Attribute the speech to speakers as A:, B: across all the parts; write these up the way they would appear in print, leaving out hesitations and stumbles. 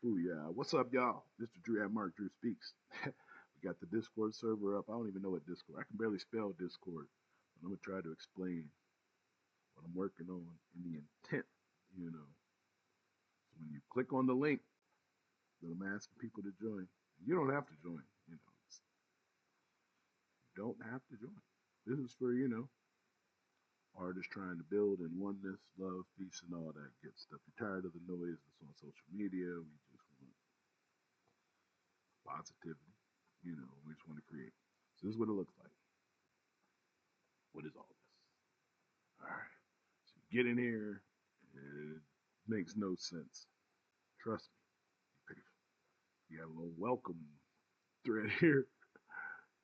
A: Booyah. What's up, y'all? Mr. Drew at Mark Drew Speaks. We got the Discord server up. I don't even know what Discord. I can barely spell Discord. But I'm gonna try to explain what I'm working on and the intent, you know. So when you click on the link that I'm asking people to join, you don't have to join, you know. You don't have to join. This is for, artists trying to build in oneness, love, peace, and all that good stuff. You're tired of the noise that's on social media. We just want positivity. We just want to create. So this is what it looks like. What is all this? All right. So you get in here, and it makes no sense. Trust me. You got a little welcome thread here.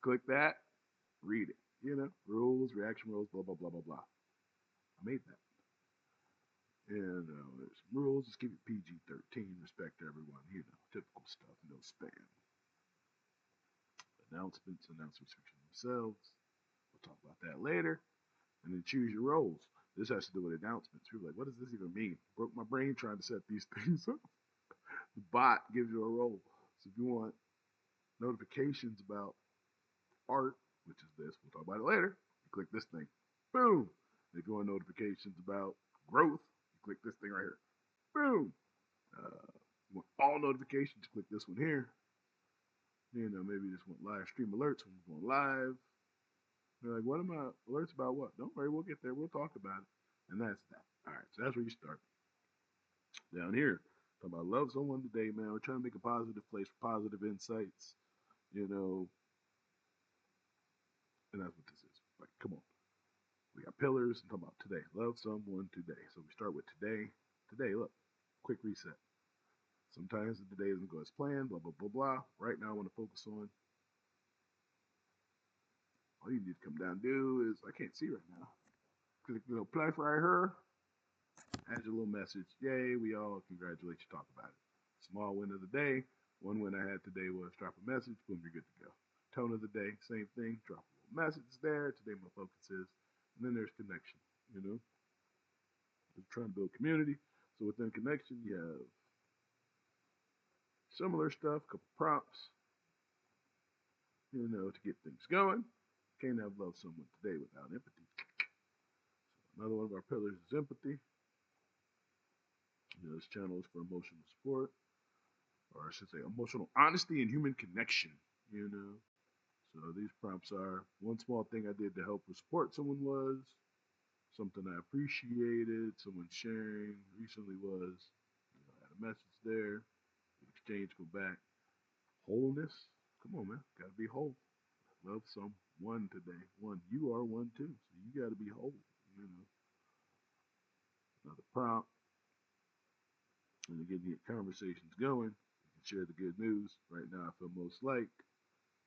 A: Click that, read it. Rules, reaction rules, blah, blah, blah, blah, blah. I made that. And there's some rules. Just keep it PG-13. Respect everyone. Typical stuff. No spam. Announcements for themselves. We'll talk about that later. And then choose your roles. This has to do with announcements. People are like, what does this even mean? Broke my brain trying to set these things up. The bot gives you a role. So if you want notifications about art, which is this, we'll talk about it later, you click this thing. Boom. If you want notifications about growth, you click this thing right here. Boom. You want all notifications, click this one here. Maybe you just want live stream alerts when we're going live. They're like, what am I alerts about what? Don't worry, we'll get there. We'll talk about it. And that's that. All right, so that's where you start. Down here, talking about love someone today, man. We're trying to make a positive place for positive insights, and that's what this is. Like, come on. We got pillars and talking about today. Love someone today. So we start with today. Today, look, quick reset. Sometimes the day doesn't go as planned, blah, blah, blah, blah. Right now, I want to focus on all you need to come down and do is, I can't see right now. Click the little plus right here. Add your little message. Yay, we all congratulate you, talk about it. Small win of the day. One win I had today was drop a message. Boom, you're good to go. Tone of the day, same thing. Drop a little message there. Today my focus is. And then there's connection, We're trying to build community. So within connection, you have similar stuff, a couple prompts, to get things going. Can't have love someone today without empathy. So another one of our pillars is empathy. This channel is for emotional support, or I should say emotional honesty and human connection, So these prompts are: one small thing I did to help or support someone was, something I appreciated, someone sharing recently was, I had a message there, exchange, go back. Wholeness, come on, man, gotta be whole. Love someone today. One, you are one too, so you gotta be whole, Another prompt, and again, get conversations going. You can share the good news. Right now, I feel most like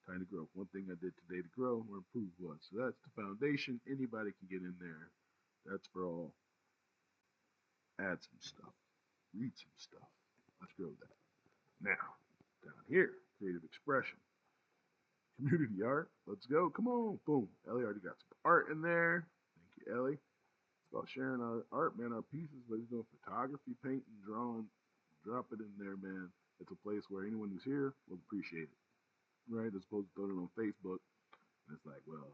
A: trying to grow. One thing I did today to grow or improve was. So that's the foundation. Anybody can get in there. That's for all. Add some stuff. Read some stuff. Let's grow that. Now, down here, creative expression. Community art. Let's go. Come on. Boom. Ellie already got some art in there. Thank you, Ellie. It's about sharing our art, man, our pieces, but he's doing photography, painting, drawing. Drop it in there, man. It's a place where anyone who's here will appreciate it. Right? As opposed to throwing it on Facebook. And it's like, well,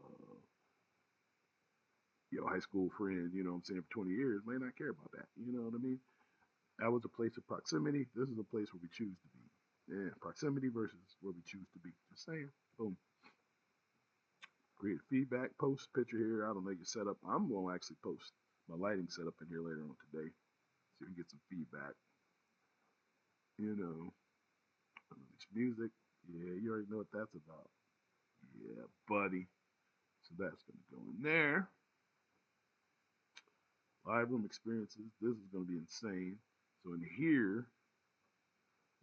A: high school friend, I'm saying, for 20 years, may not care about that. You know what I mean? That was a place of proximity. This is a place where we choose to be. Yeah, proximity versus where we choose to be. Just saying. Boom. Create feedback, post picture here. I don't know your setup. I'm going to actually post my lighting setup in here later on today so you can get some feedback. Release music. Yeah, you already know what that's about. Yeah, buddy. So that's going to go in there. Live room experiences. This is going to be insane. So in here,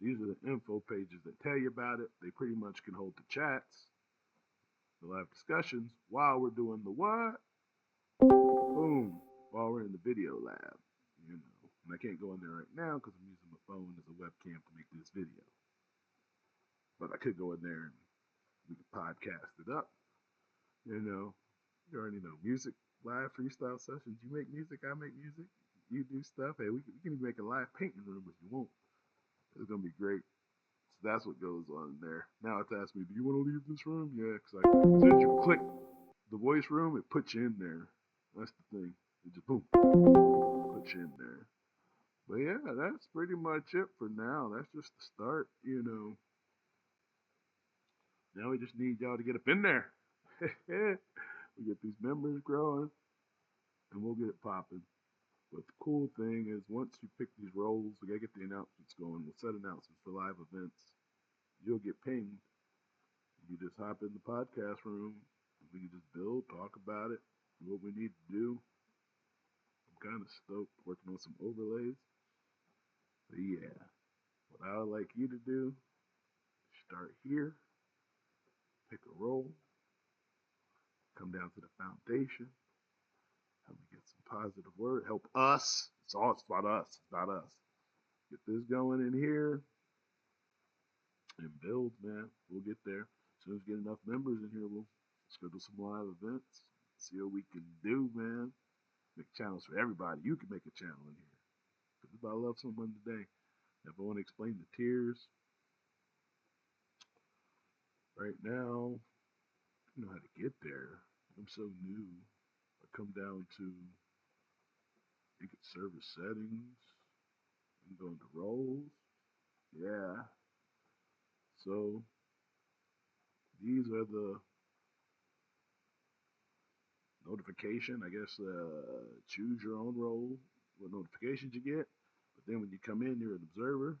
A: these are the info pages that tell you about it. They pretty much can hold the chats, the live discussions, while we're doing the what? Boom. While we're in the video lab, And I can't go in there right now because I'm using my phone as a webcam to make this video. But I could go in there and we could podcast it up. You already know music, live freestyle sessions. You make music, I make music. You do stuff. Hey, we can even make a live painting room if you want. It's gonna be great. So that's what goes on there. Now it's asking me, do you want to leave this room? Yeah, because as soon as you click the voice room, it puts you in there. That's the thing. It just boom, puts you in there. But yeah, that's pretty much it for now. That's just the start, you know. Now we just need y'all to get up in there. We get these members growing, and we'll get it popping. But the cool thing is, once you pick these roles, we gotta get the announcements going. We'll set announcements for live events. You'll get pinged. You just hop in the podcast room. And we can just build, talk about it, do what we need to do. I'm kind of stoked working on some overlays. But yeah, what I would like you to do, start here, pick a role, come down to the foundation, help me get some positive word, help us. It's about us. It's about us. Get this going in here and build, man. We'll get there. As soon as we get enough members in here, we'll schedule some live events. See what we can do, man. Make channels for everybody. You can make a channel in here. Because it's about love someone today. If I want to explain the tiers, right now, I don't know how to get there. I'm so new. I come down to, I think it's server settings. I'm going to roles. Yeah. So these are the notification. I guess choose your own role, what notifications you get. But then when you come in, you're an observer.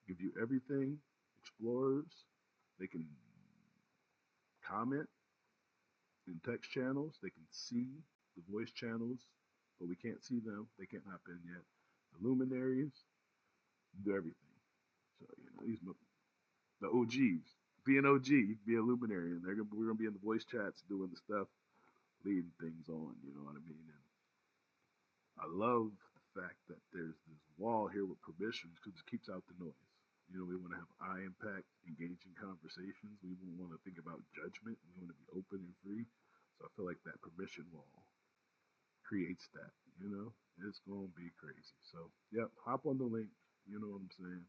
A: Give you everything. Explorers. They can comment in text channels. They can see the voice channels, but we can't see them. They can't hop in yet. The luminaries do everything. So these the OGs. Be an OG, you can be a luminary, and we're gonna be in the voice chats doing the stuff, leading things on. You know what I mean? And I love the fact that there's this wall here with permissions because it keeps out the noise. We want to have eye impact, engaging conversations. We don't want to think about judgment. We want to be open and free. So I feel like that permission wall creates that. It's going to be crazy. So, yep, hop on the link. You know what I'm saying?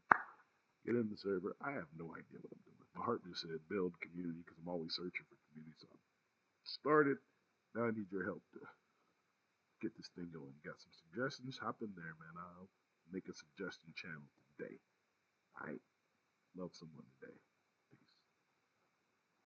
A: Get in the server. I have no idea what I'm doing. My heart just said build community because I'm always searching for community. So I started. Now I need your help to get this thing going. You got some suggestions? Hop in there, man. I'll make a suggestion channel today. All right. Love someone today.